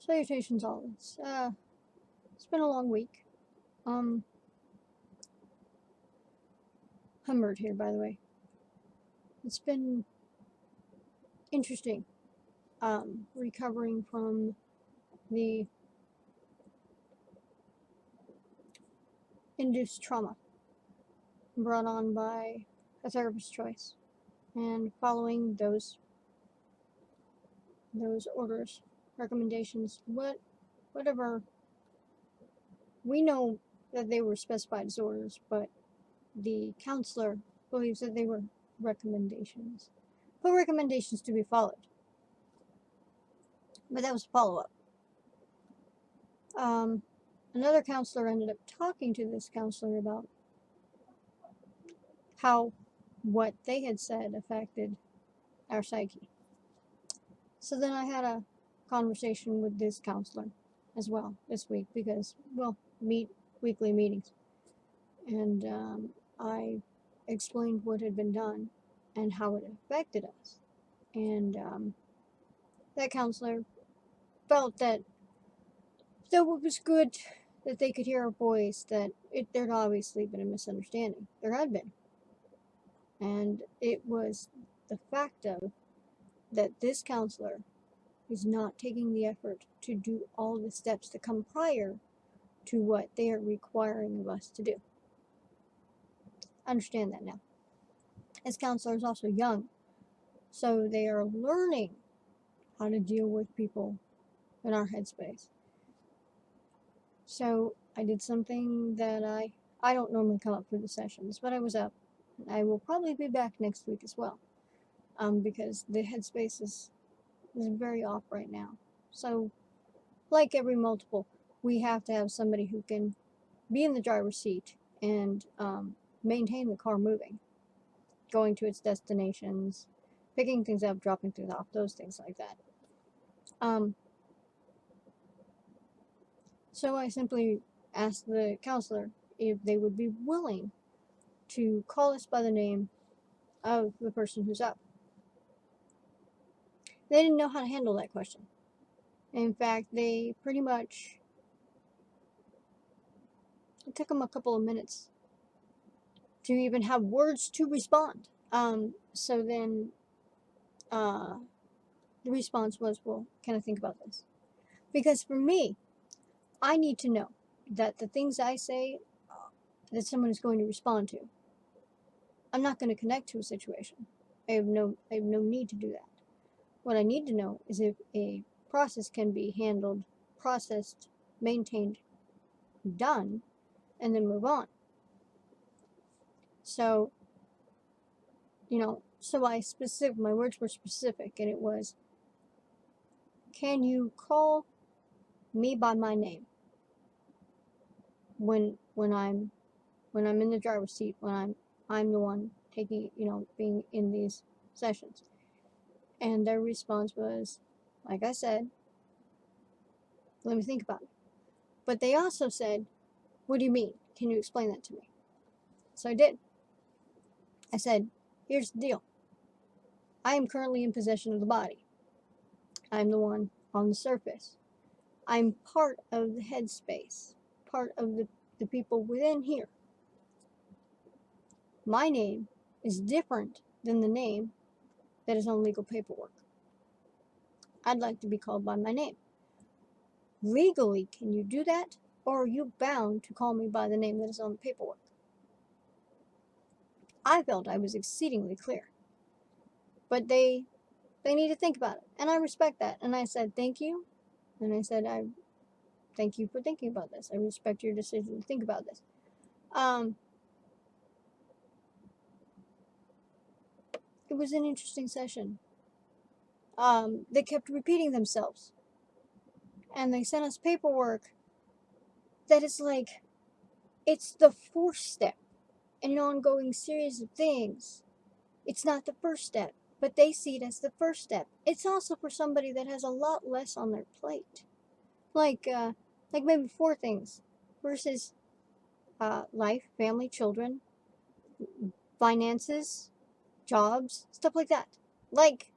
Salutations, all. It's been a long week. Humbert here, by the way. It's been interesting. Recovering from the induced trauma brought on by a therapist's choice, and following those orders, recommendations, whatever. We know that they were specified as orders, but the counselor believes that they were recommendations. But recommendations to be followed. But that was follow-up. Another counselor ended up talking to this counselor about how what they had said affected our psyche. So then I had a conversation with this counselor as well this week because we'll meet weekly meetings. And I explained what had been done and how it affected us. And that counselor felt that though it was good that they could hear our voice, that there'd obviously been a misunderstanding. There had been. And it was the fact of that this counselor is not taking the effort to do all the steps that come prior to what they are requiring of us to do. I understand that now. This counselor is also young, so they are learning how to deal with people in our headspace. So I did something that I don't normally come up for the sessions, but I was up. I will probably be back next week as well, because the headspace is very off right now. So, like every multiple, we have to have somebody who can be in the driver's seat and maintain the car moving, going to its destinations, picking things up, dropping things off, those things like that. So I simply asked the counselor if they would be willing to call us by the name of the person who's up. They didn't know how to handle that question. In fact, they pretty much, it took them a couple of minutes to even have words to respond. So then the response was, well, can I think about this? Because for me, I need to know that the things I say that someone is going to respond to. I'm not going to connect to a situation. I have no need to do that. What I need to know is if a process can be handled, processed, maintained, done, and then move on. So, so my words were specific, and it was, can you call me by my name when I'm in the driver's seat, when I'm the one taking, being in these sessions? And their response was, like I said, let me think about it. But they also said, what do you mean? Can you explain that to me? So I did. I said, here's the deal. I am currently in possession of the body. I'm the one on the surface. I'm part of the headspace, part of the people within here. My name is different than the name that is on legal paperwork. I'd like to be called by my name. Legally, can you do that? Or are you bound to call me by the name that is on the paperwork? I felt I was exceedingly clear. But they need to think about it. And I respect that. And I said, thank you. And I said, I thank you for thinking about this. I respect your decision to think about this. It was an interesting session. They kept repeating themselves. And they sent us paperwork that is like, it's the fourth step in an ongoing series of things. It's not the first step, but they see it as the first step. It's also for somebody that has a lot less on their plate. Like maybe 4 things versus life, family, children, finances, jobs, stuff like that. Like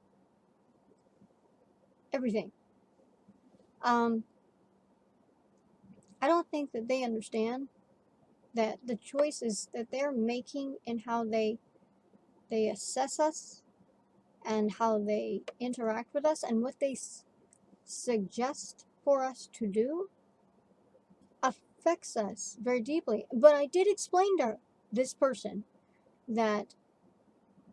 everything. I don't think that they understand that the choices that they're making and how they assess us and how they interact with us and what they suggest for us to do affects us very deeply. But I did explain to this person that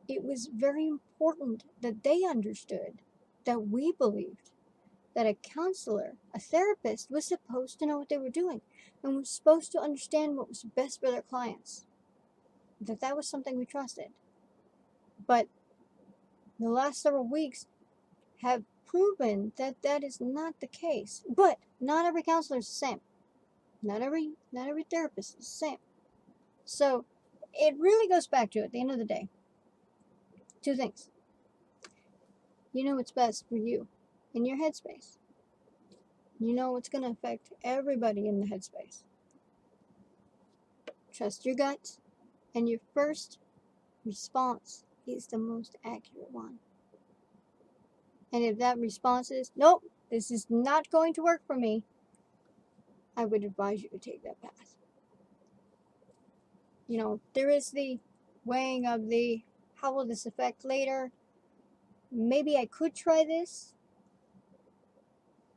it was very important that they understood that we believed that a counselor, a therapist, was supposed to know what they were doing and was supposed to understand what was best for their clients. That was something we trusted. But the last several weeks have proven that that is not the case. But not every counselor is the same. Not every therapist is the same. So it really goes back to, at the end of the day, two things. You know what's best for you in your headspace. You know what's going to affect everybody in the headspace. Trust your gut, and your first response is the most accurate one. And if that response is, nope, this is not going to work for me, I would advise you to take that path. You know, there is the weighing of the, how will this affect later? Maybe I could try this.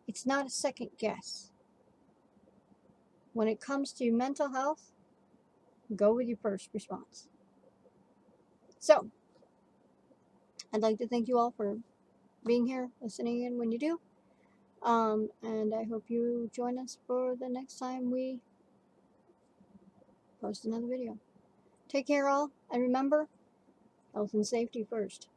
It's not a second guess. When it comes to mental health, go with your first response. So, I'd like to thank you all for being here, listening in when you do. And I hope you join us for the next time we post another video. Take care, all, and remember, health and safety first.